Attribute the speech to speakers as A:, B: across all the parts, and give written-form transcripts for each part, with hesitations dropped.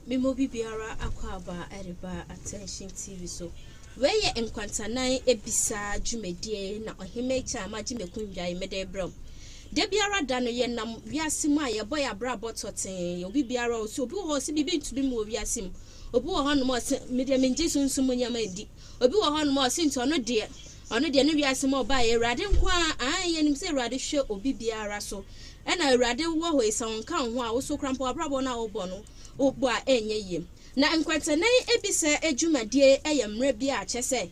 A: Mimo biara akwaba eriba attention TV so weye nkwantanan ebisa dwumedie na ohimecha amagimekunwa imede brom de biara da no ye nam wiase mu aye boy abra bototen obi biara o so obi ho se bibi ntumi mu wiase mu obi wo ho no mo se media menje sunsun mu nyama ndi obi wo ho no mo se nto no de no wiase mu oba ye rade nkwa aye nim se rade hwe obi biara so ena rade wo ho esan kan ho a wo so krampo abrabo na wo bo no obo a enye yem na nkwantanan ebisa adwumadie eyemre bia a chese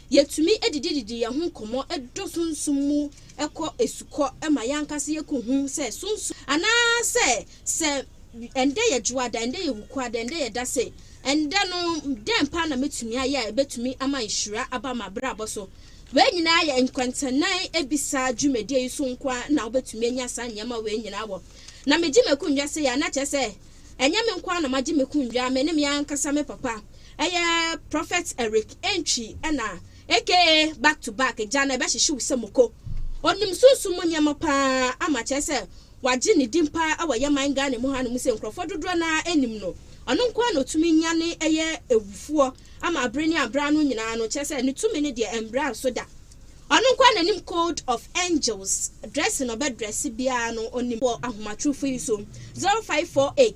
A: yetumi edidididi ye ho komo edosunsumu eko esuko ema yankase yekohu se sunsu ana se ende ye juada ende ye wukwada ende ye dase ende no dempa na metumi aye ebetumi ama ihura aba mabrabo so we nyina ye nkwantanan ebisa adwumadie so nkwa na obetumi anya sanyama we nyina wo na megimekunwa se ya na chese enyame nkwa na magimekunwa me ne me yankasa me papa eye prophet Eric entry na aka back to back jana be hihye usemoko onim sunsumu nyama pa ama chese waji ni dimpa awaye manga ne mu hanu se nkrofo dodo na enim no ono nkwa na tumi nyane eye ewufuo ama abrani abra no nyina no chese ne tumi ne de embra so da ono nkwa na nim code of angels dress no be dress bia no onim ahomatrufu iso 0548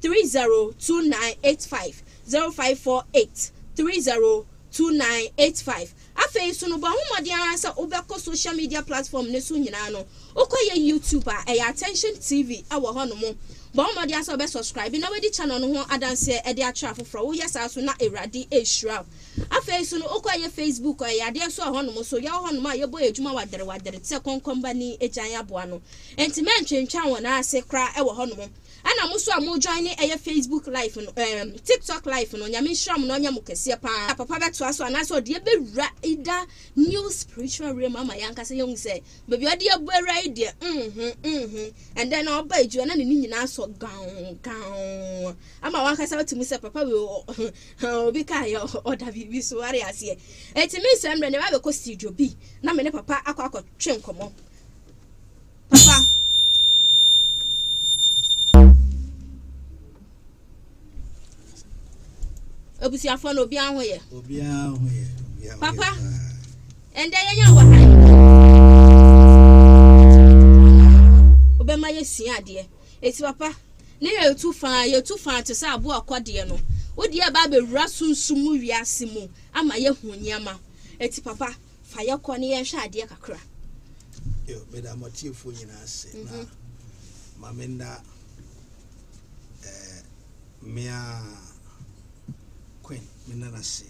A: 302985 0548 302985 afei so no ba homodi ansa obekọ social media platform ne so nyina no okoye YouTube a attention TV awo hono mo ba homodi ansa obe subscribe na wedi channel no ho adanse e de atra foforo wo yesa so na erade ehura afei so no okoye Facebook ade so hono mo so ya hono ma ye boy adwuma wadere te konkomba ni ejan aboa no enti mentwentwa wona ase kra e wo hono mo ana muso amu join eye Facebook live no TikTok live no nyame hram no nyam kese pa papa beto aso ana so de bewura ida new spiritual realm ama yanka se yong se baby ode abura ide and then oba eju na ne nyina so gan ama wanka se wetumi se papa we obi ka yo oda bibi so are ase etimi se mre ne ba be ko studio bi na me ne papa akọ twe nkomo papa obusi afọ no obi ahoye papa ende yenya wa obema yesi ade eti papa ne ye tu fan to say abo akode no wodi e ba be wura sunsumu wiase mu ama ye hunyama eti papa fa ye kọ ne ye hwe ade kakra
B: yo beda motifo nyina ase na mamenda mea Queen minana se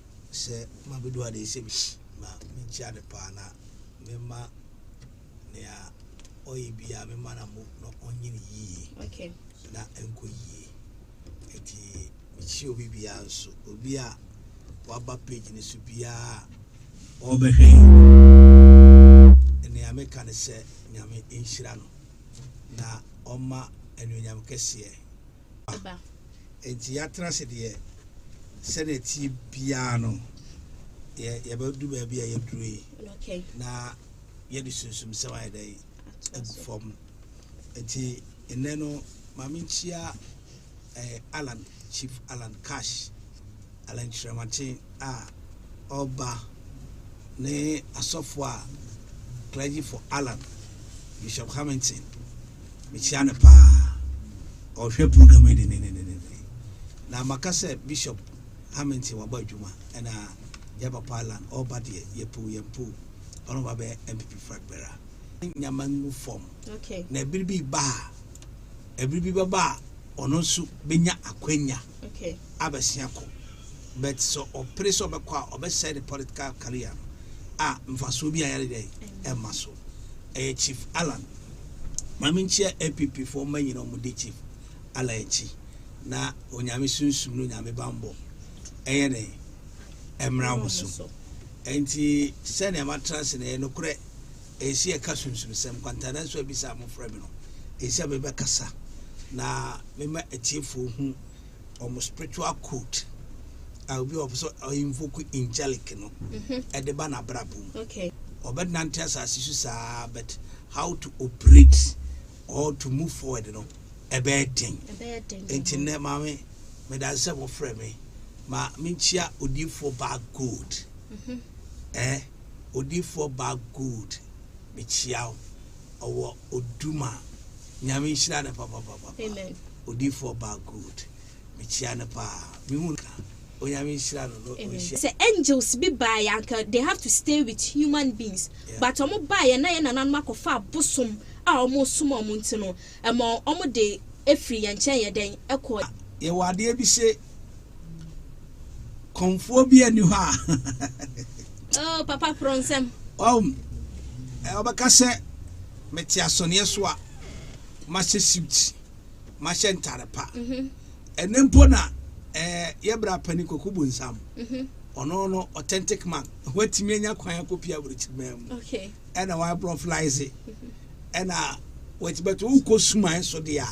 B: ma bedu ade se bi ma minchi ade pa na mema nea oyibia mema na mo no onyini yi
A: okay
B: na enko yi eti michi obi bia nso obi a waba page ne so bia obehwe ene ameka ne se nyame enhira no na oma enunyam kese
A: aba
B: enti atra se de seneti piano ye bedu ba bia ye dure
A: okay
B: na ye de sunsum se wa dai form enti eneno maminchia Alan Chief Alan Cash Alan Chiramatin oba ne asofo a clergy for Alan Bishop Hamilton michiana pa o hwe program de ne na makase Bishop Hamilton wa badwuma na yaba pala oba de yempu ono ba be MPP fragbera nyamangu form
A: okay
B: na ebiribi ba ono nso benya akwanya
A: okay
B: abasia ko but so operation be kwa obese the political career mfaso bi ayare dey emaso Chief Alan maminchia APP for manyina omudi Chief Alachi na onyame sunsum no nyame bambo eyene emra muso enti sene matrase ne no kure esi e ka sunsum sem nkwantananso ebisa mo frame no esi abebe kasa na mema etiefo hu omo spiritual code obi oso invoke angelic no edeba na brabo
A: okay
B: obednantia asasusa but how to operate or to move forward no bad thing. Enti ne mame me da se mo frɛ me ma minchia odi for bag good. Odi for bag good. Me chia owo oduma nyame hira ne papa. Amen. Odi for bag good. Me chia ne pa. Me hu ka. Onyame hira no.
A: Say angels be by anka they have to stay with human beings. Yeah. But omo buy na ye nanan makofa bosom a omo sumo omo ntino. Emo omo de efri yanchen ye den ekọ
B: ye wade bi se konfo bi ani ha.
A: Oh papa pronsem.
B: Obaka se meti SONNIE so a ma se suit ma she ntare pa. Enempo na ye bra pani kokubu nsam. Ono authentic man. Watimi anya kwan akopia burikimam. Okay. Ena wa bro flies e. Ena wetibeto uko suma so de a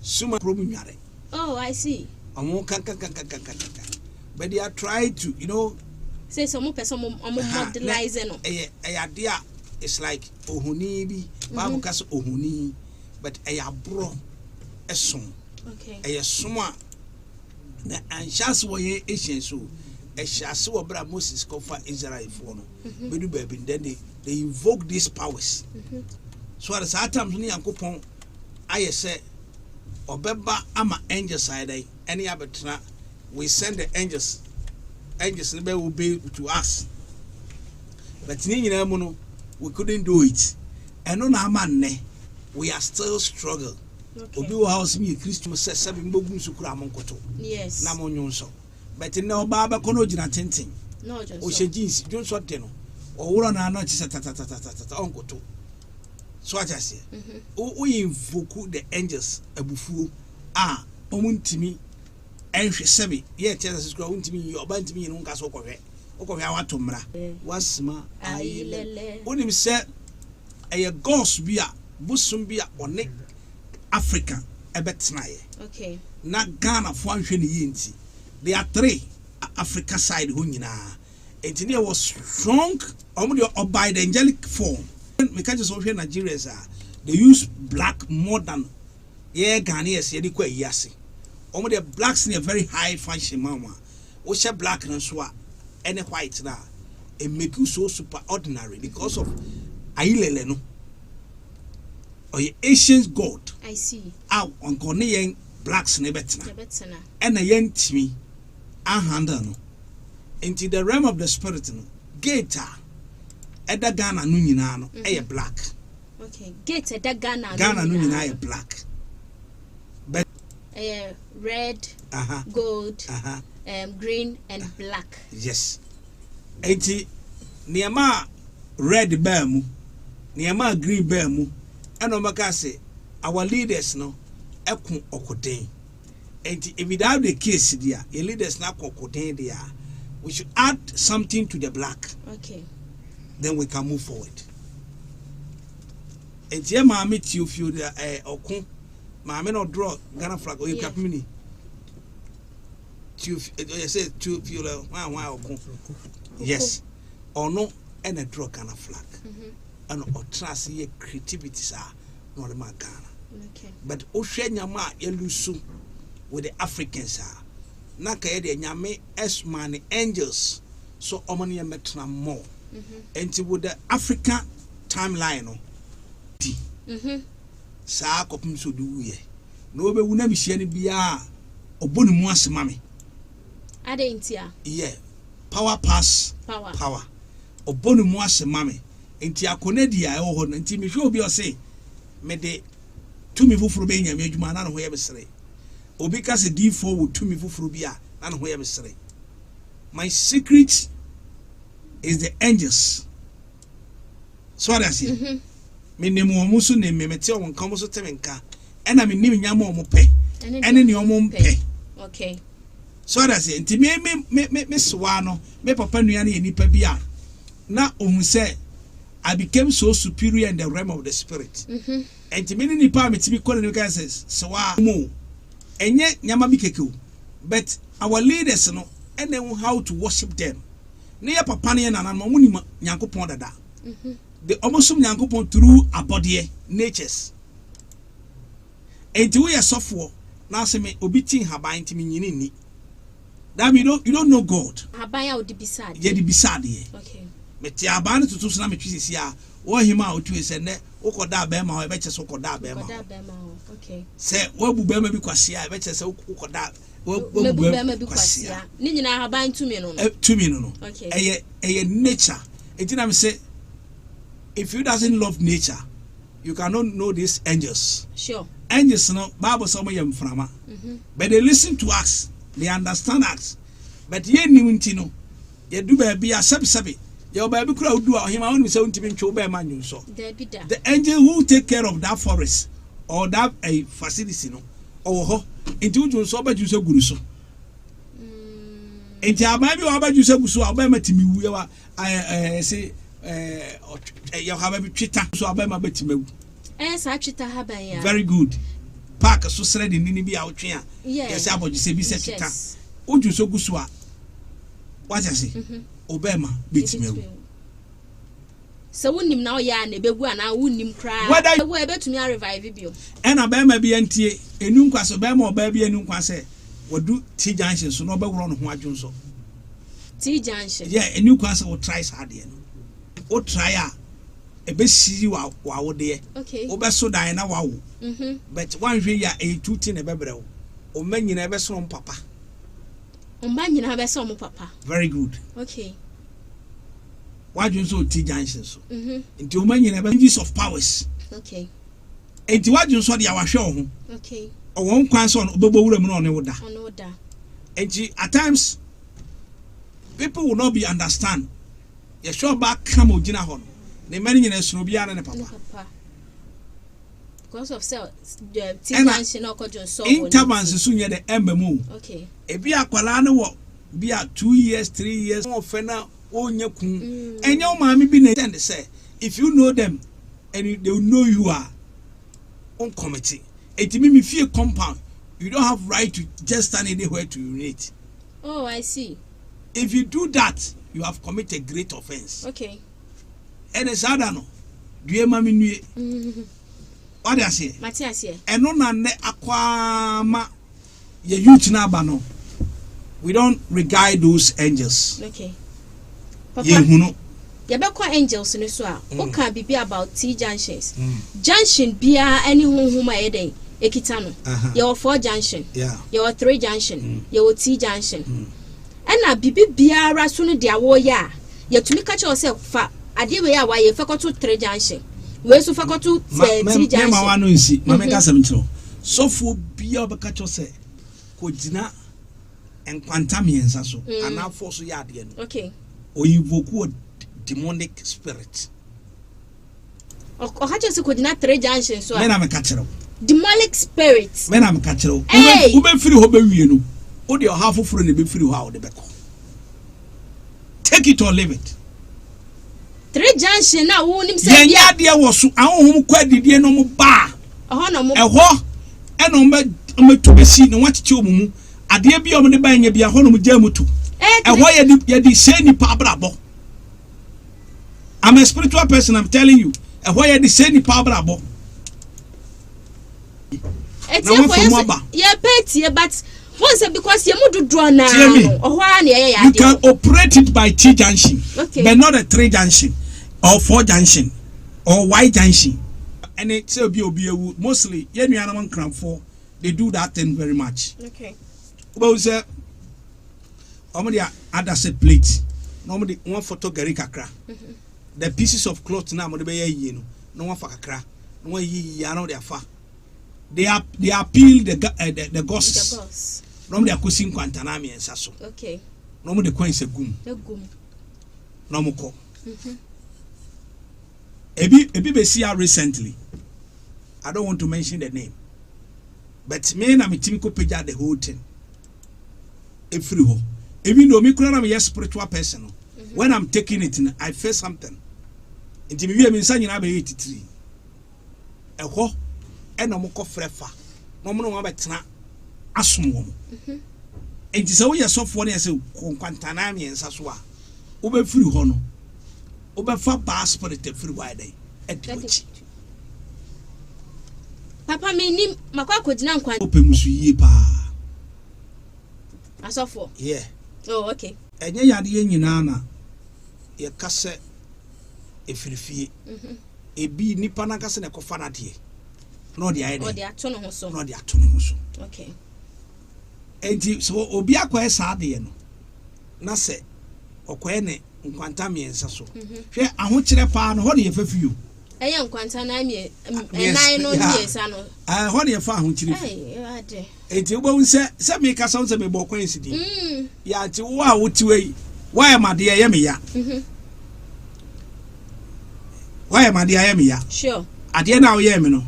B: suma problem yare.
A: Oh, I see.
B: But they are trying to, you know,
A: say some person modelize no.
B: Idea it's like ohuni bi, Bible kas ohuni, but bro a song. Okay. A suma na anshas wo ye Asian so a shas wo bra Moses kofa Israel for no. BEDU baby then they invoke these powers. So at the time ni yankopon aye say obeba ama angels side any abetra we send the angels will be to us, but ni nyina mu no we couldn't do it and no na man ne we are still struggle. Obi wo house me Christmas say seven mbogum sukura amonkoto. Yes, na monyo nso but na oba ba kono gina tenten no just o she jeans jonso de no o woro na na chi tata onkoto. So I just say, we invoke the angels abufuo omuntimi enhwe sebe ye Jesus kura untimi obantimi no nka so kwhwe okwohwe awatomra wasma ayilele onim se eye gods bia busum bia one Africa ebetnaye. Okay. Na Ghana fo anhwe ne yenti. There are 3 Africa side ho nyina. Enti was strong by the angelic form. We can't just over Nigeria, they use black more than Ghanaians. They quite yasi. The blacks in a very high function, mama. We share black and so any white now. It make you so super ordinary because of Ailele no. Or your Asian god. I see. Out on Ghanaian blacks in a better. And a young Timmy, a handle no. Into the realm of the spirit no. Gator. Eda Ghana no nyina no black. Okay. Get eda Ghana no nyina black. But red, gold, green and black. Yes. Enti niama red bear mu, niama green bear mu, eno maka say our leaders no ekun okoden. Enti if without the case there, your leaders na okoden there, we should add something to the black. Okay. Then we can move forward. And yeah, mammy, you feel the okun, mammy no draw Ghana flag or you cap mini. You say to feel okun. Yes, or no, and a draw Ghana flag. And or TRACEY creativities are not a Ghana. Okay. But Oceania ma yelusu with the Africans are. Naka de nyame es man angels so omani metra more. And with the African timeline, sa kopum so do ye. No be wuna bi hia ne bia obonu mu asemame. Adentia. Yeah. Power pass. Power. Obonu mu asemame. Enti akonadia e wo ho enti me hwe obi o say me de tumi fufuru be nya me adwuma na no ho ye besere. Obi ka se D4 wo tumi fufuru bia na no ho ye besere. My secret is the angels. So what I say? Me name omusu ne me mete o nka omusu temenka. Ena me nim nyama omu pe. Ene ne omu pe. Okay. So what I say? Nti me swa no, me papa nua na nipa bia. Na omu say I became so superior in the realm of the spirit. Nti me nipa me tibi call no guy says, "Swa mo. Enye nyama bi kekew." But our leaders no, and know how to worship them. Near papa ne na muni nyankopon dada. The almost nyankopon through abodie natures. enti we sofo na se me obi tin haban ntimi nyini ni. That mean you don't know God.
A: Haban ya odi bisade.
B: Ye di bisade ye.
A: Okay.
B: Me ti aban tutu so na me twisi a wo hima otu ese ne ukoda be ma o be chese ukoda be ma.
A: Okay.
B: Se wo bu be ma bi kwase a be chese ukoda wo bu
A: be ma bi kwase a. Ni nyina haban tumi no no.
B: Tumi no no.
A: Okay.
B: Eye nature. Enti na me say if you doesn't love nature, you cannot know these angels.
A: Sure.
B: Angels no Bible say mo yem frama. But they listen to us. They understand us. But ye ni unti no. Ye do be a sabi. Your baby crowd do him only 70 man so. The angel who take care of that forest or that a facility no or into you so bad you so good so. Into a baby or bad you so so Alabama to me we I say you have a cheetah so Alabama bet me. Very good. Park so said in Ninibi out here. Yes, about you say be set cheetah. Would you so good so what I say? Obama beats me.
A: So wouldn't now ya ne bebu and I wouldn't cry. Whether we able to me revive you. And
B: Obama be anti a new class of Bama or baby a new class will do T junction so no better on what you so.
A: T junction.
B: Yeah, a new class will try hard. O try a best see you out wow there. Okay. Oba so die now wow. But one year a 2 tin a baby or men you never saw papa.
A: Man, you never saw papa.
B: Very good.
A: Okay.
B: Why do you so T junction so? Into man, you never use of powers.
A: Okay.
B: And what you saw the hour show.
A: Okay.
B: Or one class on Bobo on order.
A: On order.
B: And at times, people will not be understand. You show back come with dinner hon. The many in a snowbian and a papa.
A: Because of cell, the T junction or cotton so.
B: In Tabans soon yet the ember move.
A: Okay.
B: A be a qualano be a 2 years, 3 years more fena on your kun. And your mammy be named to say, if you know them and they will know you are on committee. It may feel compound. You don't have right to just stand anywhere to urinate.
A: Oh, I see.
B: If you do that, you have committed great offense.
A: Okay.
B: And it's adano. Do you mammy knew? What do I say?
A: Matthias here.
B: And no na aquama ye youth na bano. We don't regard those angels.
A: Okay. Papa, you be call angels in so a. Okay, be about T junctions. Junction bia any whom my day. Ekitano. You 4 junction. Yeah. You 3 junction. You T junction. And na bibi biara so no dia wo ya. You to me catch yourself fa ade we ya wa ye fa to 3 junction. We so fa to T junction.
B: Ma wa no nsi. Ma me ka sem tro. So fo bia obeka cho se ko gina nkwantananso so ana force ya ade no.
A: Okay.
B: O invoke demonic spirit.
A: O ha cho se ko gina 3 junction so.
B: Me na me ka kire.
A: Demonic spirits.
B: Me na me ka kire. Wo be firi ho be wie no. O de half of ne be firi ho a o de beko. Take it or leave it.
A: 3 junction na wo nim say
B: ya de wo so ahom kwa didie no mo ba.
A: Ho no mo.
B: Eho e no me to be si no wachiche omumu. Ade bia o me ba nya bia ho no mo jamutu. Eho ye di say ni pa brabo. I'm a spiritual person, I'm telling you. Eho ye di say ni pa brabo.
A: Yeah, petty, but once because you do draw now.
B: You can operate it by T junction, okay, but not a 3 junction or 4 junction or Y junction. And it's a mostly they do that thing very much.
A: Okay.
B: But say, normally other set plates. Normally one photo kakra. The pieces of cloth now mo de be ye no one for kakra. No one yi ano their fa. They appeal the ghosts. Normally I kusin nkwantananso so.
A: Okay.
B: Normally the coin is a gum. Normal call. Ebi be see recently. I don't want to mention the name. But me na me team ko page the whole thing. Every ho. Even though me kura na me spiritual person. When I'm taking it, I feel something. Inti me me nsa nyina be 83. Eho e no mo ko frefa. No mo no betena asom wo. Enti se wo yesofo na se nkwantananso so a wo be firi ho no. Wo be fa ba spirit firi wa dai. Edichi.
A: Papa me nim makwa kodina nkwan.
B: Opemusu yie pa.
A: Asofo.
B: Yeah.
A: Oh, okay.
B: Enye yade ye nyina na ye kase efirifie. Ebi nipa na kase na kofa na de. No de aye de.
A: O de ato no ho so.
B: No de ato no ho so.
A: Okay.
B: Enti so obi akwa sa de no. Na se okoye ne nkwanta miensa so. Hwe ahokire pa no ho de ye fafiu.
A: Eye nkwanta na mi nine no miensa no.
B: Ho de ye fa ahokire.
A: Eh, ade.
B: Enti wo se me kasa wo se me bo kwan sidi. Ya ti wo a wotiwe why ma de ye me ya. Why ma de ye me ya.
A: Sure.
B: Ade na wo ye me no.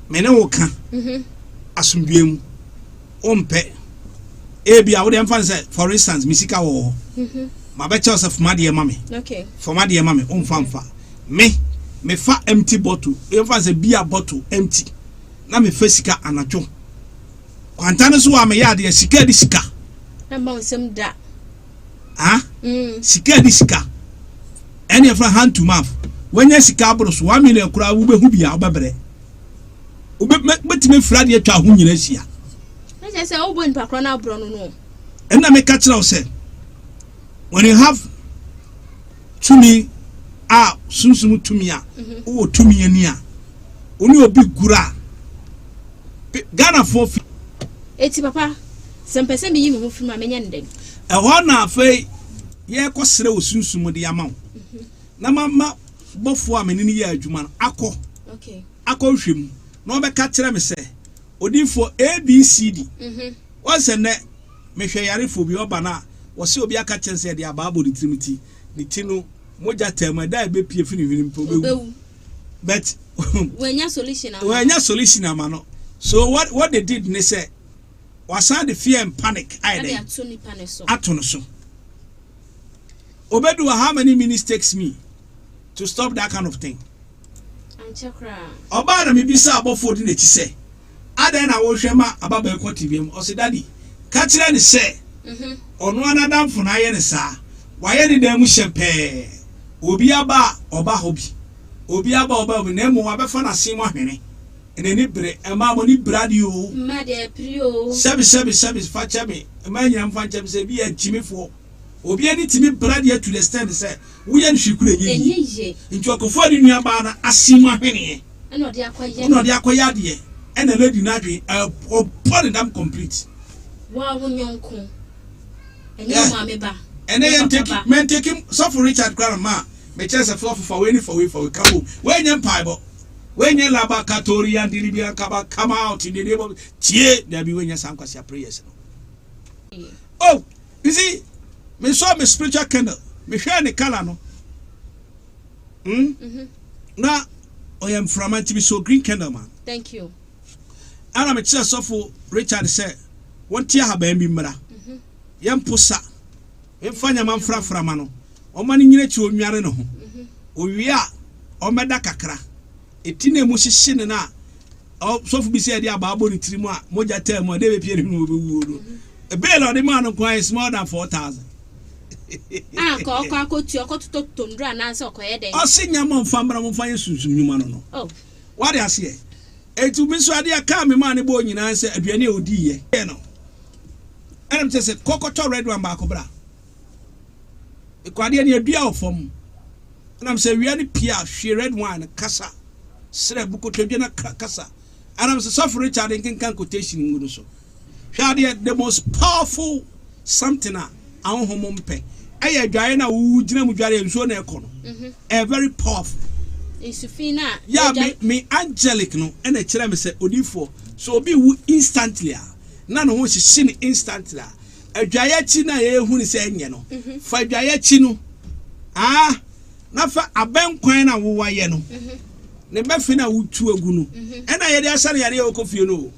B: Me ne wo ka. Asumdwem. Ompe. Ebia wo dem fan say for instance misika wo. Ma be tell yourself ma de mama.
A: Okay.
B: For ma de mama omfa. Me fa empty bottle. E fan say beer bottle empty. Na me fasika anacho. Kwantane so wa me ya de sika di sika.
A: Na ma nsem da.
B: Ah? Sika di sika. Any from hand to mouth. When you sika abro so 1 million kura wo be hu bia obebre. Betime frade atwa ho nyina sia.
A: Na say obo npa kro na abro no.
B: And na me catch now say when you have tumi sunsum tumi a wo tumi ani a oni obi gura Ghana for
A: eti papa sempese me yi me ho fi ma menya ndem
B: e ho na afei ye kosere osunsum de yama na mama bofo a menini ye adwuma no akọ
A: okay
B: akọ hwem na obeka kire me se odinfo ABCD wose ne mehwe yarefo bi oba na wose obi aka chense de ababo de trimiti ni tinu moja tema da be pie fini hwim po be but
A: wenya
B: solution ama no. So what they did they say was the fear and panic atono so obedu how many minutes takes me to stop that kind of thing
A: anchakra
B: oba na me bisa abofo di na ti say adan na wo hwema ababa ekọ TV o se daddy ka kire ni say ono anadamfo na ye ne sa waye ni dan mu hyepe obi aba oba hobi obi aba oba obi na mu abefa na sin mo hwene ene bre ema mo ni bradio
A: ma de prio
B: sebi facha me ema nyam facha me se bi agimifo obi ani timi bradio to the stand say wo ye nhwikure ye nti okofo ni nua ba na asim ahwene
A: ene odi
B: akoya de ene lady na dwe upon them complete
A: wa wo nyonko ene ma me ba
B: ene ye take so for Richard Grandma me chance for we come we nyam paibo when you laba katori and Dilibia come out in the name of Tie, there be when you sang your prayers. Oh, you see, me saw me spiritual candle, me share the color no. Now I am from to be so green candle man.
A: Thank you.
B: And I'm a church of Richard said, one tia have been mera. Yam pusa. If fanya man fra mano. O mani nyine chu nyare no. O wia o meda kakra. Etine mu hihye na so fu bi se dia ba aboni tirimu a moja tem de be pie mu obewu no e be lo de man kwan is more than 4,000
A: ko akotu akoto tondra na se okoye den
B: o se nyama mfambra mo fanye sunsun nyuma no
A: oh
B: what dey ase etu bi so ade aka me man bo nyina se aduane odi ye no enam te se kokoto red one ba ko bra e kwade ne adua ofom enam se wiane pia hwe red one kasa sere buko twadwe na kasa anam se suffer Richard nkenkan quotation ngudo so hwade the most powerful something a ahomom pe aya dwaye na wu gina mu dware nso na ekono a very powerful
A: isufina
B: yeah me angelic no and a kire me se odifo so obi wu instantly na no ho hye instantly adwaye chi na ye hu ni se enye no fa adwaye chi no na fa abenkwan na wo waye no ne befi na wutu agu no ena ye de asare yare okofie no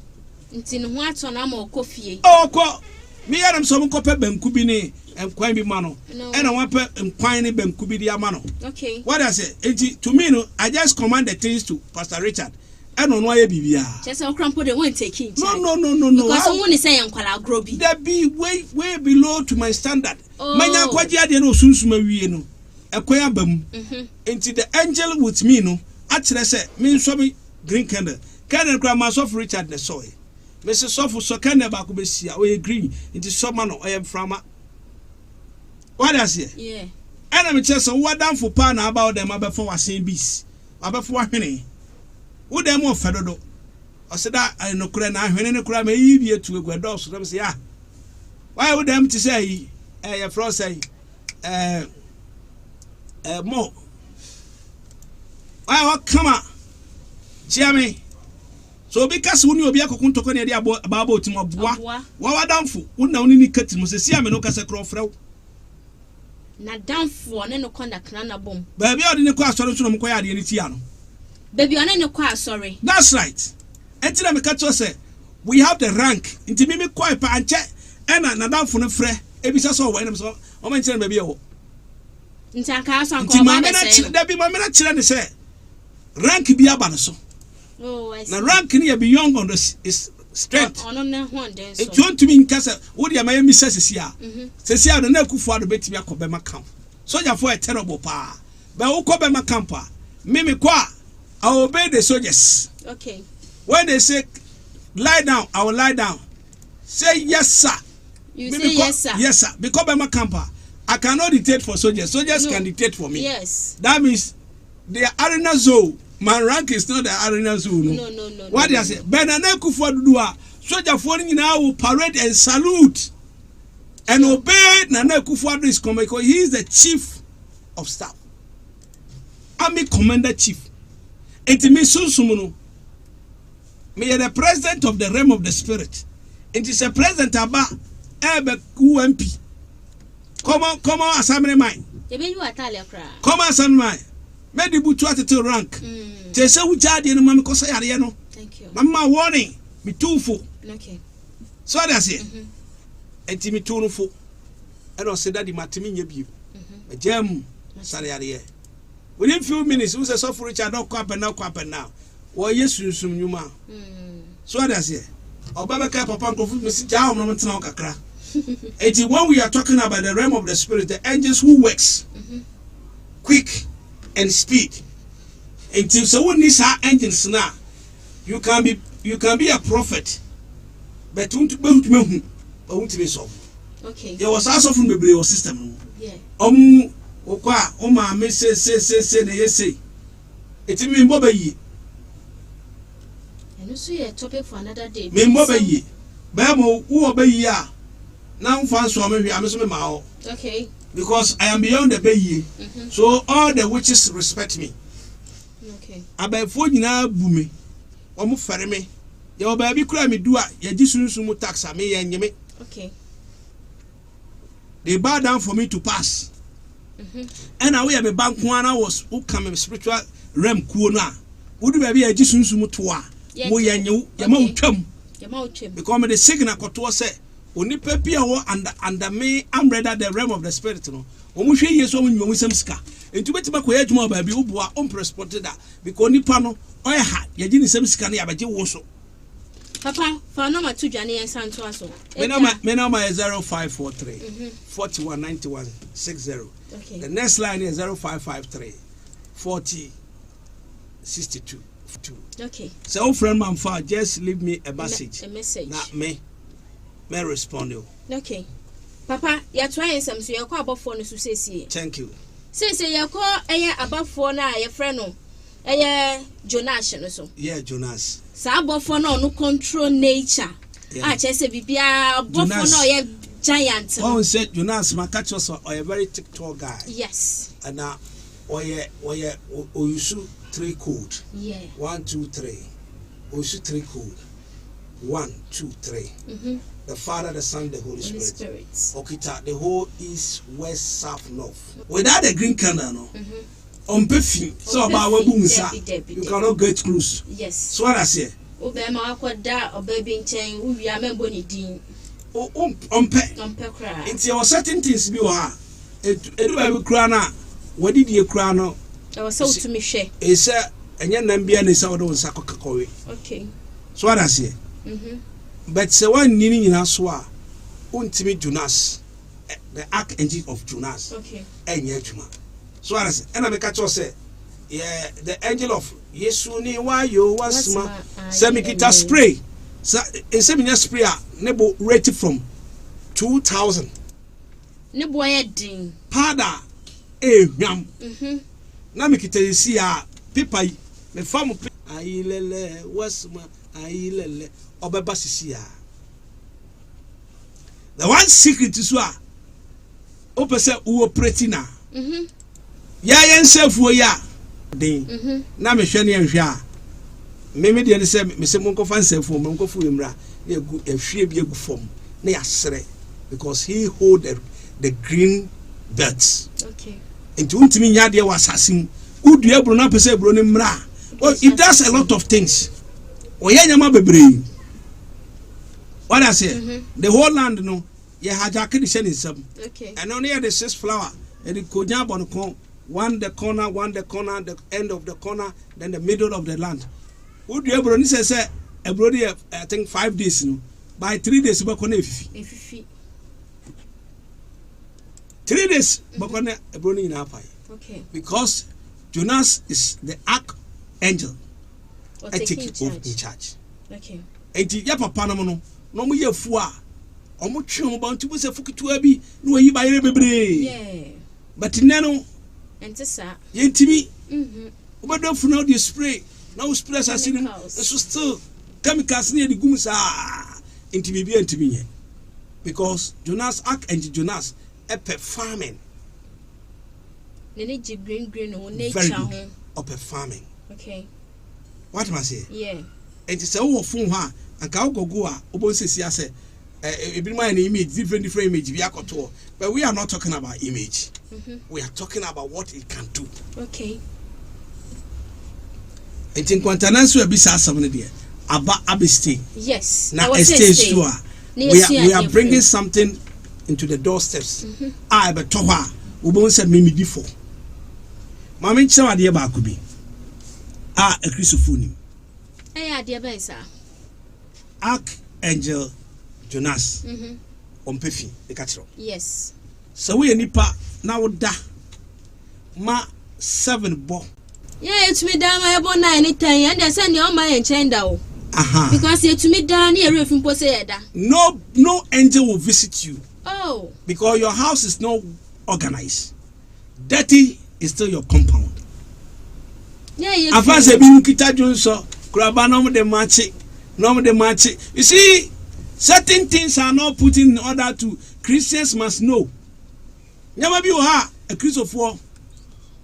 A: nti ne ho ato na ma okofie
B: okọ mi yaram so mkope banku bi ne enkwan bi ma no ena wape enkwan ne banku bi di ama no
A: okay
B: what I say enti to me no I just command the things to Pastor Richard eno no aye bibia
A: just okrampo de won take in
B: no
A: because won ni say yankwala grobi
B: that be way below to my standard manya kwaji ade no sunsuma wie no ekwan abam enti the angel with me no actually say me nso me green candle grandma soft Richard the soy Mr. Sofu so candle back be see we green into summer no I am from what does it
A: yeah
B: and I'm just what down for pan about them before I say bees before penny who them more FADA I said that I no cry now when any cry may be to a good dog so them say ah why would them to say your friend say more why what come on Jamie so because when you be a cocoon to any about Timobwa what down for wouldn't only cut him say I'm no cassa crowfrow
A: na down for no conduct nana boom
B: baby I didn't quite sorry to Mquire the Tiano
A: baby on any quite sorry
B: that's right until I catch us say we have the rank into me quite and check and down for the fre ebisa so when I'm so o mention baby o
A: ntaka so anko ba say
B: that be my minute children say rank be aba so
A: oh I see
B: na rank ni be young on this is strength
A: on na ho den so
B: it want to mean kasa wo dia my mi sesia sesia do na kufu ado betimi akobe ma camp soldier for a terrible pa but wo ko be ma camp me kwa I obey the soldiers
A: okay
B: when they say lie down I will lie down say yes sir
A: you say yes sir
B: yes sir because I'm a camper I cannot dictate for soldiers no. Can dictate for me
A: yes
B: that means the arena zone my rank is not the arena zone
A: no
B: what do you say benana kufu adua soldier for now will parade and salute and obey Nana Kufuor is coming because he is the chief of staff army commander chief it means sunsumuno me the president of the realm of the spirit it is a president aba ebe UMP come on assembly mine
A: you atalia kra
B: come on assembly mine me the butu atete rank te se wu jade no mama ko sayare no
A: thank you
B: mama warning me tufo
A: okay
B: so that's it enti me tunufo and o say that the matimi nya bio jam sayare within few minutes we say so for Richard not kwap now wo yesunsum nyuma so that's it obabeka papa nkofu mesi jaw no mtena kakra enti when we are talking about the realm of the spirit the angels who works quick and speed enti so when these are angels now you can be a prophet but don't be so
A: okay
B: there was also from the brain system
A: yeah
B: okwa o ma me say na yesi enti me mbo bayi
A: and so a topic for another day
B: me mbo bayi ba mo wo bayi a na mfa so me hwe ameso me ma ho
A: okay
B: because I am beyond the bayi so all the witches respect me
A: okay
B: abafo nyina bu me o mo fere me ye o ba bi kura me du a ye gi sunsun tax me ye nyeme
A: okay
B: they bow down for me to pass and now we have a bank one was who come spiritual realm kuo no a would be ye gi sunsun to a mo ye nyu ye ma utwam because me the signal koto say onipa bia wo under me I'm ready the realm of the spirit no o mo hwe yeso mo nyu nsam sika entu betima ko ye adwuma ba bi oboa on responded that because onipa no oye ha ye gi nsam sika no ya beje wo so
A: papa for number 2 dwane yen santo aso
B: me number is 0543 4191 60
A: okay
B: the next line is 0553 40 62 2
A: okay
B: so friend man for just leave me a message
A: not
B: me respond you
A: okay papa ya try some so you call about phone no so say
B: thank you
A: say you call about phone na your friend no Jonas no so
B: yeah Jonas
A: sa abofo no control nature a chese bibia abofo no ye giant
B: oh said Jonas ma catch us or a very tall guy
A: yes
B: and now OWUSU 3 code
A: yeah
B: 1 2 3 OWUSU 3 code 1 2 3 the Father, the Son, the Holy Spirit. Okita, the whole east, west, south, north. Without the green candle, no. On Pefi, so about you cannot get close.
A: Yes.
B: So what I say.
A: Obama Aquada or baby chain, we are membony dean.
B: Oh, on pe. It's your certain things be ha. It do every crown. What did you crown?
A: I was so to me share.
B: It said, and your name be any sort of Sako.
A: Okay.
B: So what I say. But say one nini in Aswa, untimi Jonas, the archangel of Jonas.
A: Okay.
B: And yet, so I say, and I make a choice say, yeah, the angel of Yesu ni wayo wasma. Semikita spray. Seminya spray nebo rate from 2,000.
A: Nebo yedin.
B: Pada nyam. Na mikita yesi a paper me fam ayilele wasma ayilele obeba sisi a. The one secret is what opese uwo pretina. Ya yensefuo ya den na me hwe ne nhwe a me de se me se monko fa nsefuo me monko fu emra na egu ehwe bi egu fom na ya sere because he hold the green belts. Okay. Into untimi nya de wasasim udu ebro na pese ebro ne mra. Oh, it does a lot of things. Oya nyama bebre. What I say? The whole land no ye hajake the shen insem. Okay. And only the 6 flower and the konya bonko one the corner, the end of the corner, then the middle of the land. Would you ever say ebro I think 5 days no. By 3 days bakone efifi. 3 days bakone ebro ni na apai. Okay. Because Jonas is the archangel. I take in charge. Okay. Enti ya papa no no mo ye fu a omo twe mo ba ntubu se fukitu abi no yi ba yere bebre. Yeah. But neno enti sa yentimi obedo fu na the spray na spray asasini so still chemicals near the gum sa enti bibi enti ye because Jonas archangel Jonas farming
A: ne green on nature ho
B: up farming.
A: Okay.
B: What am I say?
A: Yeah.
B: And it's a whole phone ha and ka go obo say an image different image but we are not talking about image. We are talking about what it can do. Okay. And nkwantananso ebisa asam there aba abiste. Yes. Now estate store. We are bringing something into the doorsteps. I be to ha obo say me before. Mama nche ade ba akubi. A Christophone. Ade ba isa. Archangel Jonas. Ompefi e katro. Yes. So we nipa na woda ma 7 bo. Yeah, it's me down my bo 9 10 and they send you on my enchenda o. Because you to me down here if you say that. No angel will visit you. Oh. Because your house is not organized. Dirty is still your compound. Yeah, you. Afase bi nkita junso kuraba no de match. You see, certain things are not put in order to Christians must know. Nyama bi o ha a Christopher.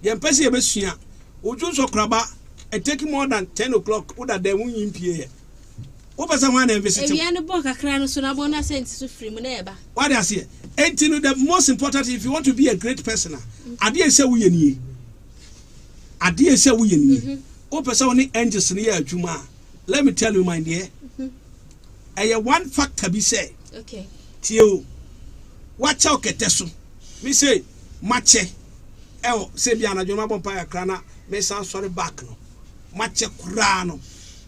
B: Ye mpese ye besua. Ojunso kuraba it take more than 10 o'clock oda dem yin pie. Wo pesa wan na visit. E no boka kra no so na bona sense so free mu na eba. What I say? The most important if you want to be a great person, ade say wo ye nie. Ade say wo ye nie. O pesa woni angels ne ya adwuma. Let me tell you my dear. One factor be say. Okay. Tio. Watch out keteso. Me say mache. Say bi anadwuma bompa ya krana me san sorry back no. Mache kura no.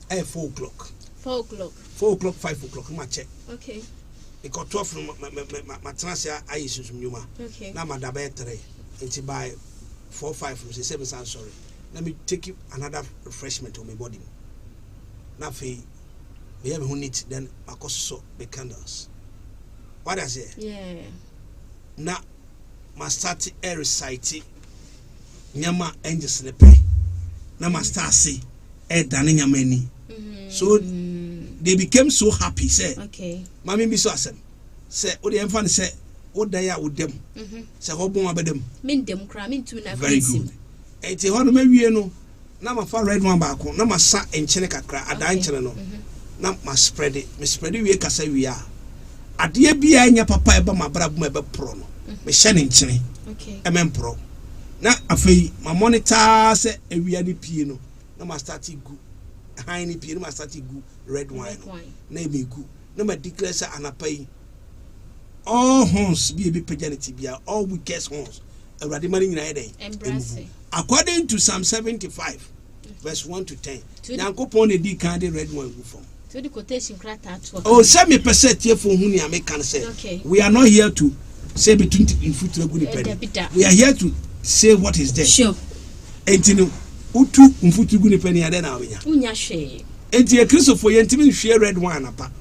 B: 4 o'clock. 4 o'clock. 4 o'clock, 5 o'clock mache. Okay. Because 12 from my transfer I use some nyuma. Okay. Na madabe 3. It's by 4 5 from 7 sorry. Let me take you another refreshment on my body. Now we have who need then so the candles. What I say? Yeah. Now my start a recite nyama angels ne pay. Now my start say dane nyamani. So they became so happy say. Okay. Mami bi so asem. Say o de emfa ne say o dan ya wo dem. Say ho bon abedem. Min dem kra min tu na. Very good. Eti ho no mawie no na ma fa red one back na ma sa enchene kakra adan enchene no na ma spread it me spread we kasa wi a ade bia anya papa e ba ma bra bu ma be pro no me hye ne enchene okay e men pro na afei ma monitor se ewia ni pie no na ma start gu high ni pie no ma start gu red wine na e me gu na ma declare say anapai all horns be paganity bia all wicked horns awrade mari nyina e dey embrace. According to Psalm 75, verse 1 to 10, Yankopon edi kan de red one go from. So the quotation krata. Oh, 70% here for whom you can say. Okay. We are not here to say between in foot good. We are here to say what is there. Sure. And you know, utu mfutu gu ne pani ade na obenya
A: unya hwe
B: enti e Christopher yentimi hwe red wine apa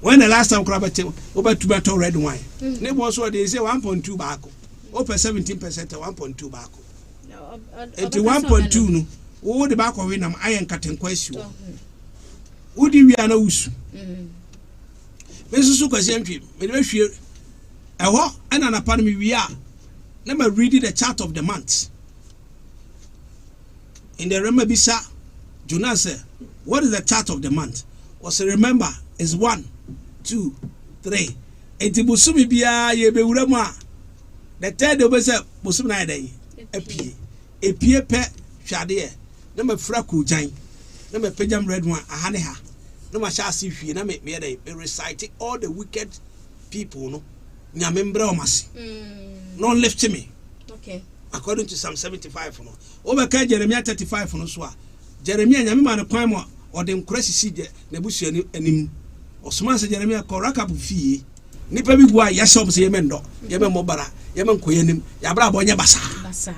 B: when the last time crab over to red wine ne bo so dey say 1.2 back over 17% 1.2 back enti 1.2 no wo de back we nam ayen katenkwa asiwo wo di wi ana wusu mesusu kwasi antwi me de hwe eho ana na pa no me wi a na ma read the chart of the month in the Remabisa Jonas said, what is the chart of the month? Was remember is 1, 2, 3. Eti busumi biya ye be wurama. The third obese busumi na day. Epie pe hwade na me fra ku jan. Na me pejam red one ahane ha. Na ma sha asi hwie na me dey recite all the wicked people no. Nyame mbra o mase. No lift me.
A: Okay.
B: According to Psalm 75 no. Obeka Jeremiah 35 no so a. Jeremiah nyame ma ne kwan mo odem krasisi je na busu anim. Osman se Jeremiah koraka bu fie. Nipa bi bua ya shop se yemendo. Yememo bara, yemen koyenim. Ya bra bonye basa.
A: Basa.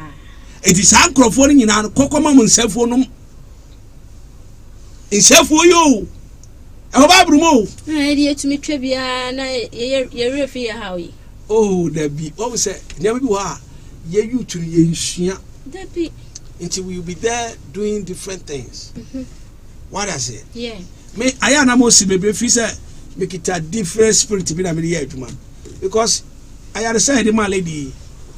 B: Eti san krofo ni nyina no kokoma mu nsafo no. Nsafo yo. E ba brumo.
A: Na di etumi twa bia na ye refi ya hawi.
B: Oh, there be. What say? Nyame bi wa ye youth ni ye nsua.
A: There be.
B: Until we will be there doing different things. What I say?
A: Yeah.
B: Me aya na mo si bebe fi say make it a different spirit bi na me dey adwuma. Because I understand the man lady.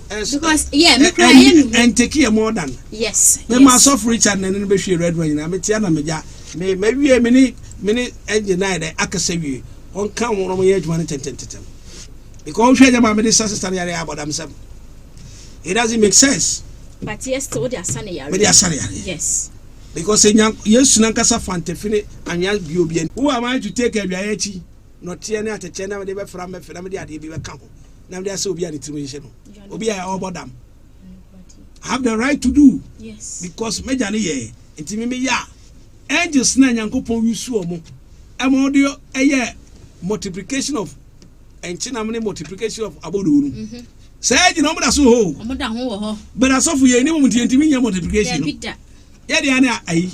A: Because yeah, me cry
B: and take care more than.
A: Yes.
B: Me ma suffer Richard na no be hwe red one na me tia na me ja. Me wie me engine na dey akase wie. On kan won mo ye adwuma tentem. Because hwe jama me dey sister na ya about them. It doesn't make sense.
A: But yes, to the Asane yari.
B: But the Asane yari.
A: Yes.
B: Because yes, nankasa fantefine anya biobien. Who am I to take a biachi? Not tiene at a channel they were from a family at the Biba. Now they are so be an intimidation. Obi all about them. Have the right to do.
A: Yes.
B: Because Majani ye, intimimi ya. Angels na yankopon yusuomo. Amodio a multiplication of and chinamani multiplication of abodu. Say you know that's so but as of we any moment you multiplication. Yeah, the ana ai.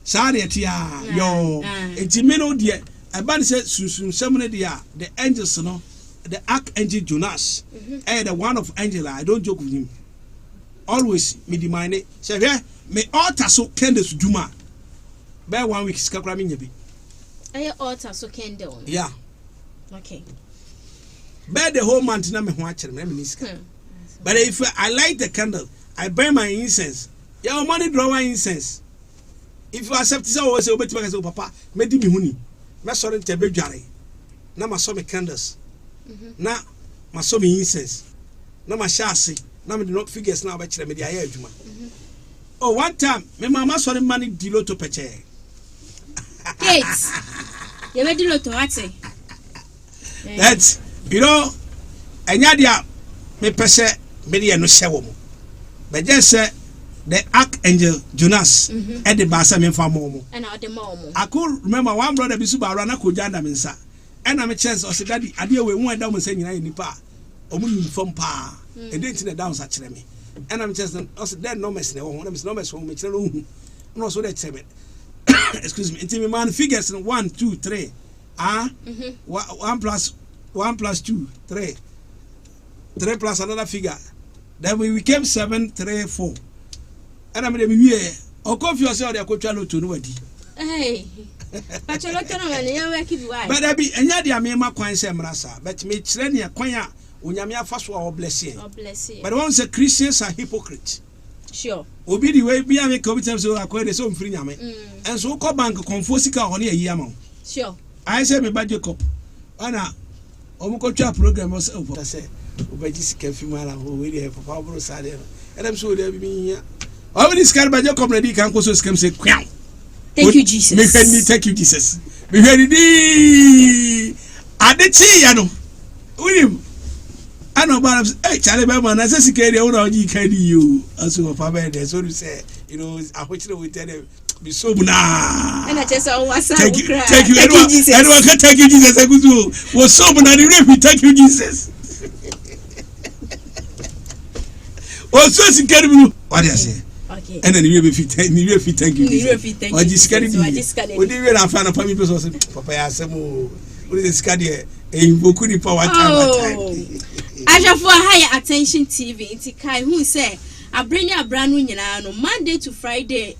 B: Sorry tia yo. Intimino dear. I ban said soon the angels no the archangel Jonas and the one of Angela. I don't joke with him. Always me demand it. Say me altar so candles Juma. By 1 week skakra me nyabi.
A: Ay altar so candle.
B: Yeah.
A: Okay.
B: By the whole month na me ho akere me niska. But if I light the candle, I burn my incense. Your money draw incense. If you accept this, I will say, "Oh, Papa, me di me huni. Me sorry te bedware. Na ma so me candles. Na ma so me incense. Na ma shase. Na me not figures na obekere me di aye adwuma." Oh, one time, me mama sorry money di loto peche.
A: Gates. You made di loto what say?
B: That's you know, enya dia me pese me di no shewo mo. But just say the archangel Jonas at the basa me fa mo.
A: And out the mom.
B: I could remember one brother bisuba rana ko janda me nsa. And I'm a chance or say daddy ade we won da mo say nyina nipa. Omu uniform pa. E dey tin down sa kire me. And I'm just also then no mess na wo. No mess wo me kire no hu. No so that tell me. Excuse me. Inti me man figures 1 2 3. 1 plus 2 3. 3 plus another figure. Then we became 7 3 4. And I'm the or coffee yourself the coach to no wadi.
A: Hey. But you look at me, keep why.
B: But I be and yadi amema kwan sem rasa. But me training kwanya unyamia faso or bless you. But once Christians are hypocrites.
A: Sure.
B: Obi the way be a make COVID so akwa so mfiri nyame. And so ko bank confosika on a year amount.
A: Sure.
B: I say me budget cup. Ana omukotwa program was over. Say obaji sika fi mara ho we dey papa bro sade. And I'm so there be me. How this car budget come ready can go so scam say kwaw.
A: Thank you Jesus.
B: Me thank you Jesus. Me di adechi ya no. Unim. Ano ba hey chale be man na say sika dey una oji kadi you. Aso papa be there so you say you know ahochire we tell them be so na.
A: And I just wasa
B: thank you Jesus. Anyone can thank you Jesus. Akuzu was so na the rape thank you Jesus. Also sika what do you say?
A: Okay.
B: And then you be fit thank you.
A: Or
B: just scan it. What do you have found a family person? Papa Asamo. What is the scan here? Invoke the power time.
A: I have for higher attention TV. It's Kai who say I bring you a brand new Monday to Friday.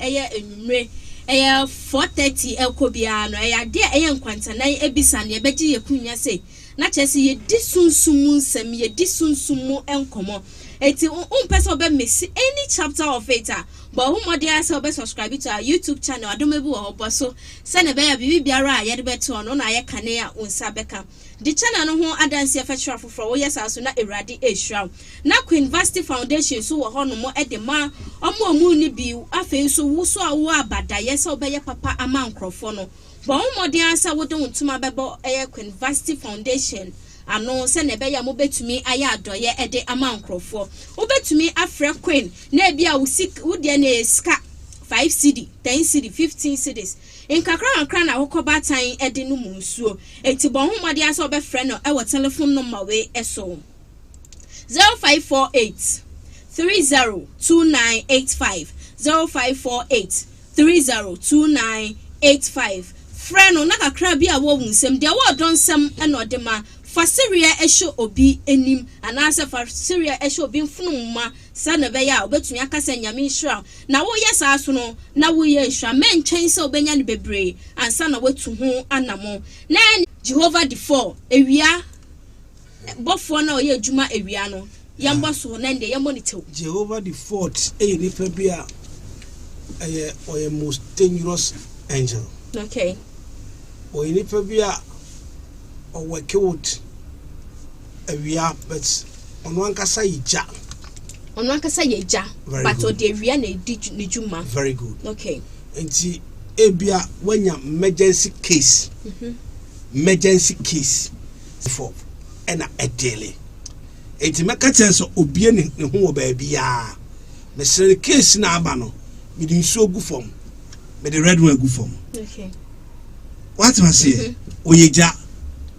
A: 4:30 elkobiano dear nkwantananso ebisa ne beji yekunya say na chese ye disunsumu nsem ye disunsumu enkomo eti person be miss any chapter of it but who more dey say be subscribe to our YouTube channel adomebu obo so se ne be ya bibi biara ye de beto no na ye kane a unsa beka the channel no ho adanse afetwa foforo wo yes aso na erade ehwa na Queen Varsity Foundation so wo ho no mo edema omo ni bi afen so wo so awo abada yes obeye papa ama nkrofo no but who more dey say wo don tuma bebo Queen Varsity Foundation ano se ne be ya mo betumi aya adoye ede ama nkrofo wo betumi afre Queen na bia wo de na ska 5 cedi 10 cedi 15 cedis in kakra na hokoba tan ede no munsuo enti bon homode asa obefre no e wo telephone number we eso 0548 302985 0548 302985 friend no na kakra bia wo wunsem de wo don sem e no de ma fasiria ehwo obi enim anase fasiria ehwo obi mfunumma sa na be ya obetumi akasa nyame nhira na wo yes aso no na wo ye nhira men twen se obenya ne bebre ansa na watu ho anamo na Jehovah the 4 ewia bofo na oye adwuma ewia no yambo so na nde yambo ne tew
B: Jehovah the 4th ni fa bia oye most dangerous angel.
A: Okay.
B: Oye ni fa bia or work out ewia but ono ankasa yija but o de ewia na edi juma. Very good. Okay. Enti ebia wanya emergency case for ena edele enti meka tenso obie ne ho oba bia me sere case na aba no me di nso gu fom me the red one gu fom. Okay. What must say oyeja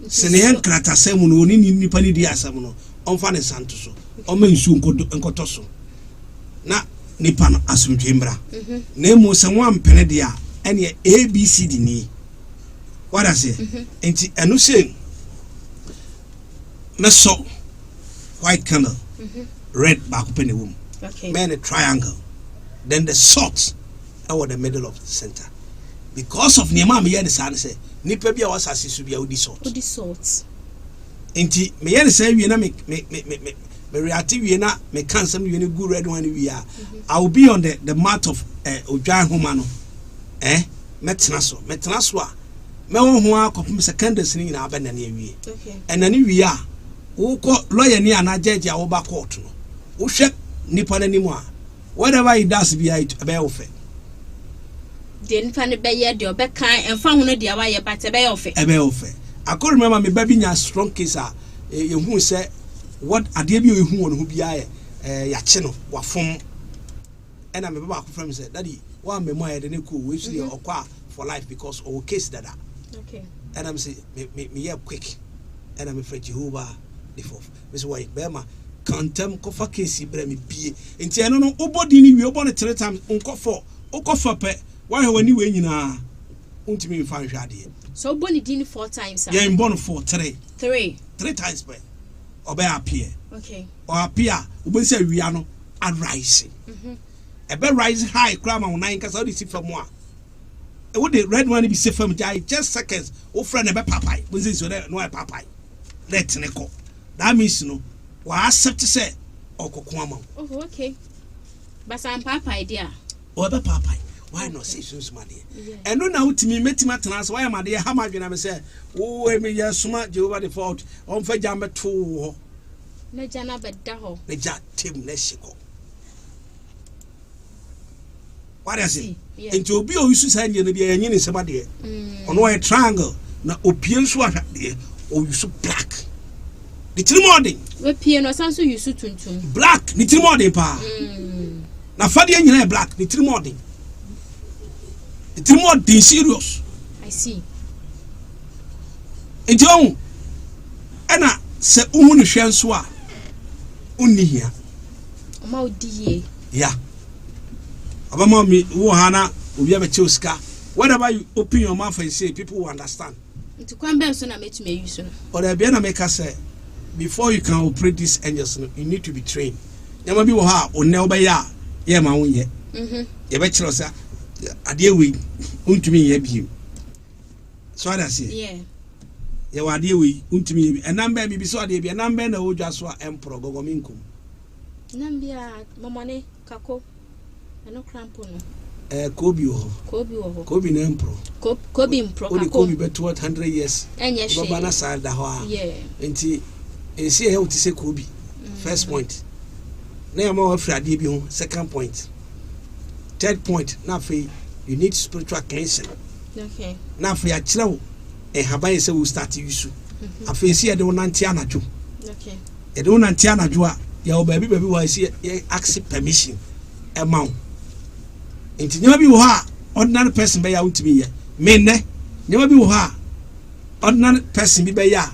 B: sene hen krata semu no oni nipa ni di asam no onfa ne santo so o ma nsu nkoto so na nipa no asomdwe mbra na emu se wan pene dia ene ABCD ni what I say enti enu se me so white candle red back open the womb. Okay. Man a triangle then the salt over the middle of the center because of niema me yen say nipa bia wasase su bia odi salt enti me yen say wie na me react wie na me kan some wie na good red one wie I will be on the mat of odwan homa no metena so a me ho akopem secondaries ni na abena na wie and na ni wie a wo ko lawyer ni ana judge a wo ba court no wo hwe nipa na nimu a whatever he does be be ofe den fa ne be ye de obekan emfa ho no de wa ye but be ofe I could remember me baby nya strong case a ye hu say what ade bi o hu won ho bia ya che no wa fom and me baba ko from say daddy wa me mo ayede ne ko we see okwa for life because our case dada. Okay. And I'm say me yeah quick and I'm afraid Jehovah the 4th Mr. Why Bema cantem kofa case bra me bie enti eno no obodi ni wi obone 3 times unkofo ukofa pe why wani we nyina untimi mfa hwe ade so oboni din 4 times yeah in born for 3 times pe obe appear. Okay. Or appear obo say wi ano arise ebe rise high crama 9 cause how this from one e would the red one be safe from just seconds o friend ebe papai we say so no papai let ne ko that means no wa accept say okoko ama. Oh, okay. But I'm papai dia o ebe papai why not say so smart there and no now to me metima trans why am there ha madwena me say wo e me yesuma Jehovah the 4th on fa jambe to ho na jana bedda ho na ja tem na shiko. What I say? Into obi o yusu sa nye na bia yenye ne sema de ono a triangle na opie so ahwa de o yusu black the trimoding we pie no sanso yusu tuntum black the trimoding pa na fade nyina black the trimoding serious. I see. Enti on ana se uhu ne hwe nso a onni hia o ma odi ye ya Abama mi wo hana obi abeche osika. Whatever you open your mouth and say, people will understand.
A: To come back so na make me use.
B: Or the Biana maker say, before you can operate these engines, you need to be trained. There may be ha or never ya, yeah, my own yet. The bachelor, sir, a dear week, to me, ye. So I say,
A: yeah.
B: You are dear week, to me, and number be so there be a number and old Joshua Emperor Gogominkum.
A: Nambia, Mamane, Kako, and no crampon.
B: KOBI Emperor.
A: KOBI Emperor.
B: Only KOBI bet 100 years.
A: And yes,
B: Babana side the hoa.
A: Yeah.
B: And see how to say KOBI. First point. Now more Fradi, second point. Third point, now for you need spiritual cleansing.
A: Okay.
B: Now for your child, a Habai say will start to use. I feel see I don't Nantiana too.
A: Okay.
B: I don't Nantiana Jua. Your baby was see accept permission. Amount. Inti never be ha ordinary person be ya untimi ye. Me ne never be ha ordinary person be ya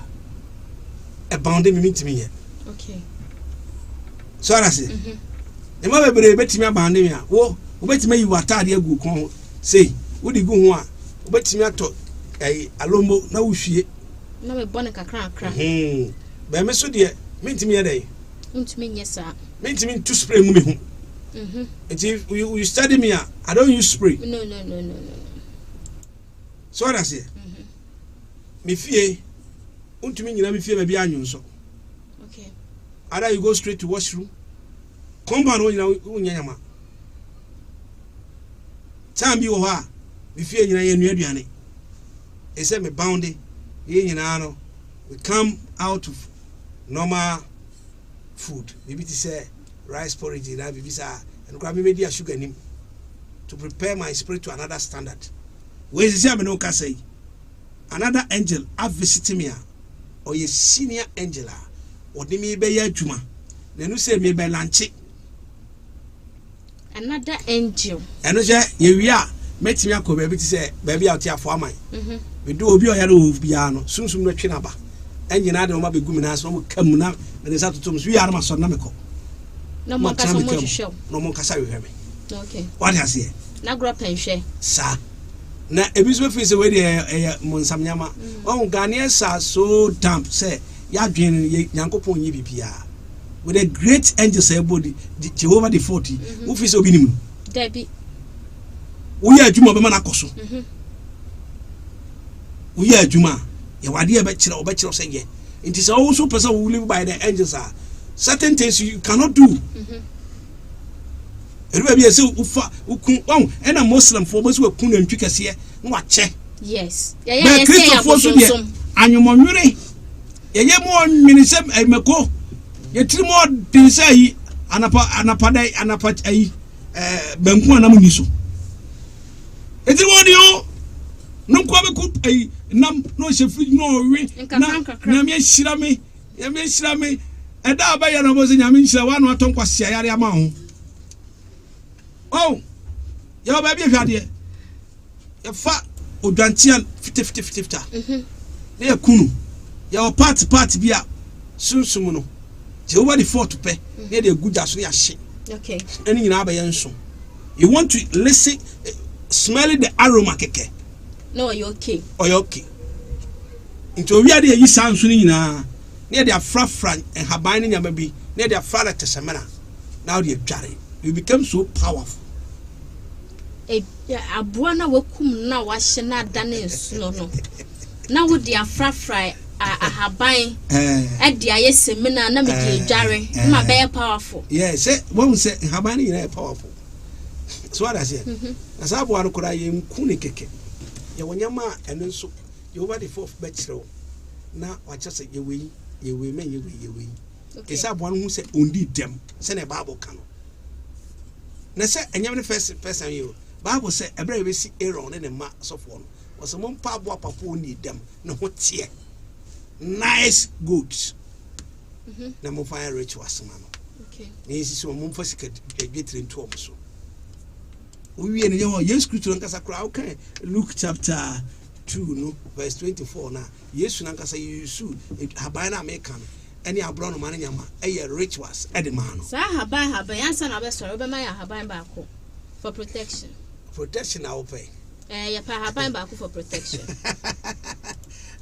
B: e bounding me ntimi ye.
A: Okay.
B: So I say. Never be betimi abounding me a. Wo betimi yi watade agu kon say wo di gu ho a wo betimi ato alombo na wo hwie.
A: Na me bone kakra akra.
B: Be me so de me ntimi ye dey.
A: Untimi nyesa. Me
B: ntimi to spray mu me ho. If you study me, I don't use spray.
A: No.
B: So what I say? Me fear. Untumi nyina me fear maybe anyo so.
A: Okay.
B: Either you go straight to washroom. Compound wo nyina unyanyama. Time bi wo ha. Me fear nyina ye nua aduane. E say me boundy. Ye nyina no. We come out of normal food. Maybe to say rice porridge na bibisa and kwa me media sugar nim to prepare my spirit to another standard. Where is me no ka say another angel have visited me or ye senior angel or de me be ya adwuma na no say me be lanche
A: another angel
B: eno je ye wi a metimi akoba bi ti say baby out here for am we do obi oyare of bia no sunsum no twe na ba engine ade o ma be gumi na so mo kam na me say to tum so wi ara ma so na me ko.
A: No more casa mo show.
B: No more casa we have.
A: Okay.
B: What has here?
A: Na gro penhwe.
B: Sa. Na ebiso face we dey monsam nyama. On Ghanaians are so damp say ya dwen Nyankopon yi bibia. With a great angel say body Jehovah the 40. Who face OBINIM?
A: Debbie.
B: We are adwuma be ma na koso. We are adwuma. Ya wade e be kire obekire say ye. It is also person who live by the angels are. Certain things you cannot do. Everybody say ufa ukun and a Muslim for those who kun and twikase no ache.
A: Yes.
B: Yeah, Christopher so there. Anyumonwure. Ye mo minisem emeko. Ye trimo din say anapa ai banku anam ni so. Eti woni o no kwa be ku ai nam no shefi no we na me hira me Eda abaya na bozi nyame nhyira wa no aton kwase ayare ama ho. Oh. Ya ba bi hwade. Ya fa odwantian 50. Na ya kunu. Ya o part bi a sunsum no. Jehovah the 4th pe. Na de guja so ya hye.
A: Okay.
B: Any nyina abaya nso. You want to listen smell the aroma keke.
A: No, you okay.
B: Oh, you okay. Into we are the yi sansu ni nyina. Near their frafran and habaini yamabi, near their father Tessamana. Now they're jarring. You become so powerful.
A: A buana wokum now was not done in snow. Now with their frafry a habain at the semina, Namiki jarring, my bear powerful.
B: Yes, one said habani powerful. So what I said, as I want to cry in Kunikeke. Yawanyama and then so you were the 4th bachelor. Now I just say you win. You will mean you will. It's up one who said only them. Send a Bible canon. Now, say, and you're the first person you. Bible said, a brave see Aaron and a mass of one was a one papa who need them. No, what's here? Nice goods. Number 5 rich was man. Okay. This is one for secret get into also. We in your yes, scripture and Casacra. Okay, Luke chapter 2, no, verse 24 now. Yes, Nankasa you sue Habana American. Any abroad man, a rich was at the man.
A: Sir, Habai, answer, I best sorry, but my Habai back. For protection.
B: Protection I will pay.
A: Ya pa haban back for protection.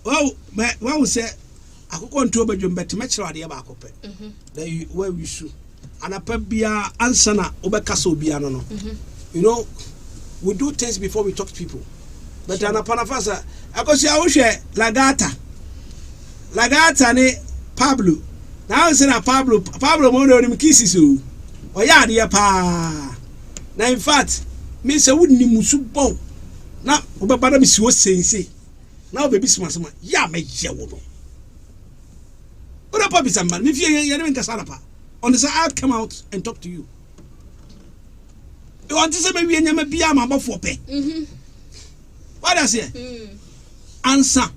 B: Well, we say I could go into a bedroom better match or the back of it. Then where we should. And a pebia ansana over castle biano. You know, we do things before we talk to people. But an apanafasa, I go see our share Lagata ne Pablo. Now it's a Pablo Mono kisses you. Oh, yeah, dear pa. Now, in fact, Miss wouldn't musu bon. Now, Obabada Miss was saying, now baby smasma, ya make jawbo. What a puppy, some man, if you're in Casanapa. On the side, I'll come out and talk to you. You want to say maybe I'm a Biama for pay? What does it? Answer.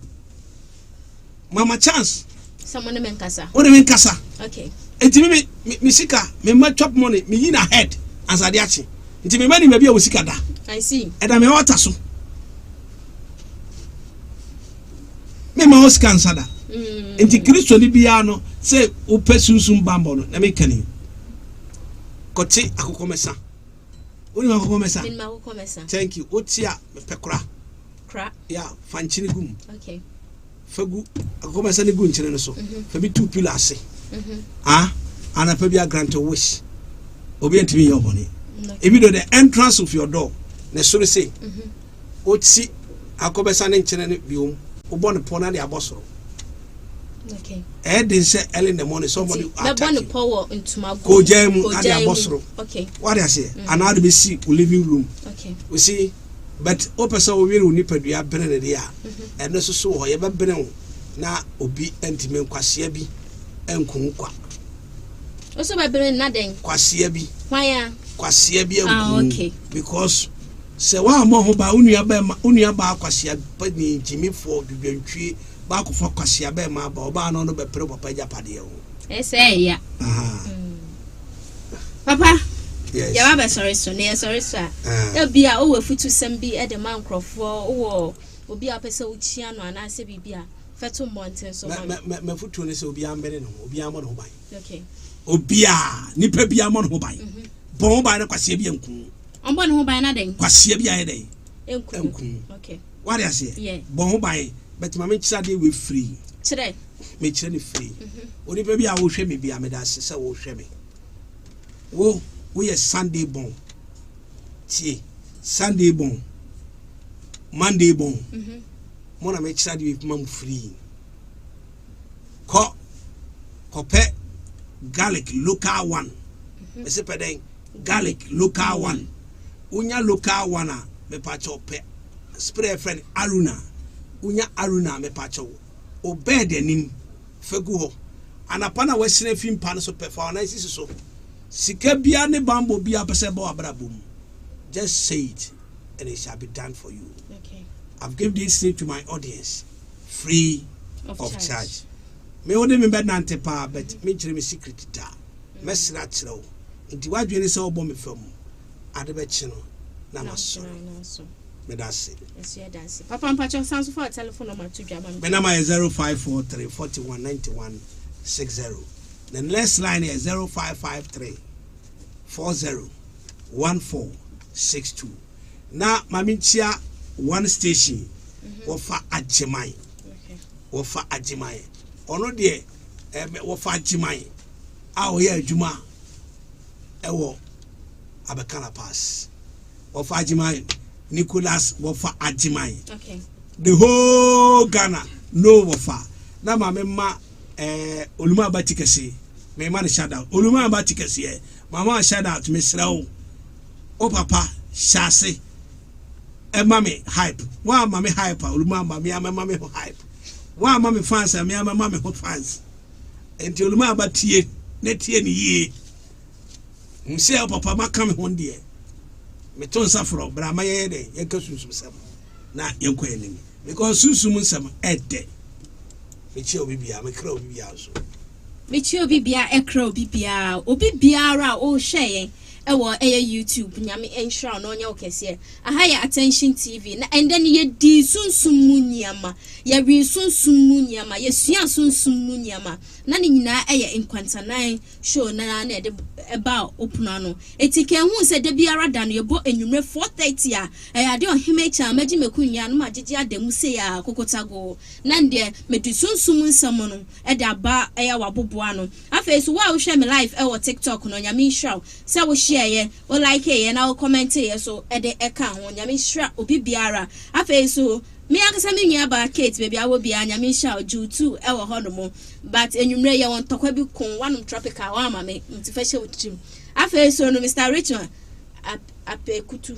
B: Mama chance.
A: Someone in Casa.
B: What do you mean, Casa?
A: Okay.
B: And to me, Misika, me my top money, me in a head, as I diachi. And to me, money maybe a Wisika.
A: I see.
B: And I'm a water so. Me my house cancer. And the Christian Libiano say, Upesusum Bambono, let me can you. Cote, I could come, sir. Thank you. Otia pekra.
A: Cra.
B: Yeah, fanchini gum.
A: Okay.
B: Fagu akoma sani gun chene so. Fabi 2 pillars. And a pebia grant a wish. Obi ntimi your money. Even though the entrance of your door, ne so say. Otsi akoma sani chene biom. Obon pona de abosoro.
A: Okay.
B: They say early in the morning somebody attack you.
A: Power into my
B: go jam at the abosoro.
A: Okay.
B: What I say? And now we see living room.
A: Okay.
B: We see. But opesa we will nipa dua bene de ya and no so ho ye be bene na obi entime kwase bi enkunkwa
A: also be bene na den
B: kwase bi
A: why
B: kwase bi enku
A: okay
B: because se wa mo ho ba unua ba kwase ba ni jimi for dudwantwie ba ko for kwase ba ma ba oba no be pre papa japade ho
A: ya papa
B: yes.
A: Ya baba sorry so ne sorry so e bia o we futu sem bi e de man krofo o obi apese wo chia no ana se bibia fetu mountain so
B: me futu ne se obi ambere no obi amo no ban
A: okay
B: obi a nipa bia amo no ban bon ban na kwase bia nku
A: ombo no ban na den
B: kwase bia ye den
A: enku okay
B: what I say bon ban but mama chisa dey we free
A: today
B: me chire ni free oni pa bia wo hwe me bia me da se wo hwe me wo we are Sunday born. See, Sunday born. Monday born. Mona make sure you mom free. Kope garlic local one. Mese pedeng garlic local one. Unya local one me pacho pe. Spray friend Aruna. Unya Aruna me pacho. Obede nim fegu ho. Anapana wesine film pan so pe for na isi so. Sika bia ne bambo bia pese bo abrabum. Just say it and it shall be done for you.
A: Okay.
B: I've given this thing to my audience free of charge. Me wode me bed nante pa but me chire me secret da. Mesra chiro. Nti wadwe ne se obo me fam. Ade be chi no na maso. Me da say.
A: Yes, you dance. Papa mpacho sanso for telephone number to dwa ma.
B: Me number is 0543 41 91 60. The next line is 0553 40 1462. Now, Mamichia one station. Wofa Ajimai. Wofa Ajimai. Ono de wofa Ajimai. Awo ye Juma. Ewo Abekana Pass. Wofa Ajimai. Nicholas wofa Ajimai.
A: Okay.
B: The whole Ghana no wofa. Na mamema Oluma Batikasi, my man shout out. Oluma Batikasi, Mama shout out to Miss Rao. Oh, Papa, Shasi, a mammy hype. Why, mammy hype? Oluma, mammy, I'm a mammy hype. Why, mammy fans, and me, I'm a mammy hot fans. And to Oluma Batie, net ye. Monsieur Papa, my coming one day. Me ton suffer, but I'm a day, and Cosusum. Not young queen, because Susum some day. Michio bibia me crow bibia so.
A: Michio bibia e crow bibia obi biara o hwe ewo YouTube nyame enhra no nya okese aha ya attention TV na and then ye di sunsum munyama ye wi sunsum munyama ye sua sunsum munyama na ne nyina eye nkwantanan show na na de eba opuna no etike hu se de biara da no ye bo enwumre 4:30 a ade ohime cha maji mekunwa no magigi adamu se ya kokotago na nde medu sunsum nsam no ede aba eye waboboa no afa so wa wo hwe me live e wo TikTok no nyame hwa se wo share ye wo like ye na wo comment ye so ede eka ho nyame hwa obi biara afa so me akasa me nua ba Kate baby awo bia nyame hwa Ju2 e wo hodomo but enwumre ye won tokwa bi kon wanom tropical wa ma me mtifashe wotrim afa so no Mr. Richmond apekutu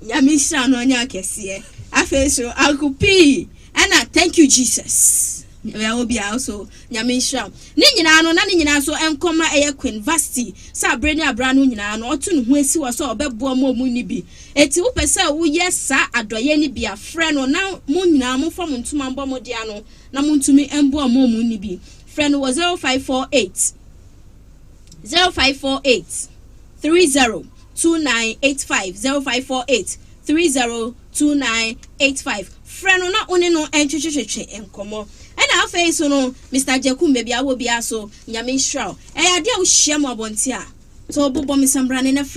A: nyame hwa no nya kese afa so akupi ana thank you Jesus we obi also nyame hwa ne nyina no na ne nyina so enkoma eye Queen Vasti sa brani abra no nyina no otu ne ho esi wo so obebo mo mu ni bi eti wo pesa wo yesa adoye ni bia frɛ no na mo nyina mo fam ntuma mbɔ mo dia no na mo ntumi embo mo mu ni bi frɛ no 0548 302985 0548 302985 frɛ no na one no entwetwetwe enkomo ena afei so no Mr. Jekum baby awo bia so nyame hwa e ade a wo hia mo abonte a so bobo me sambrane na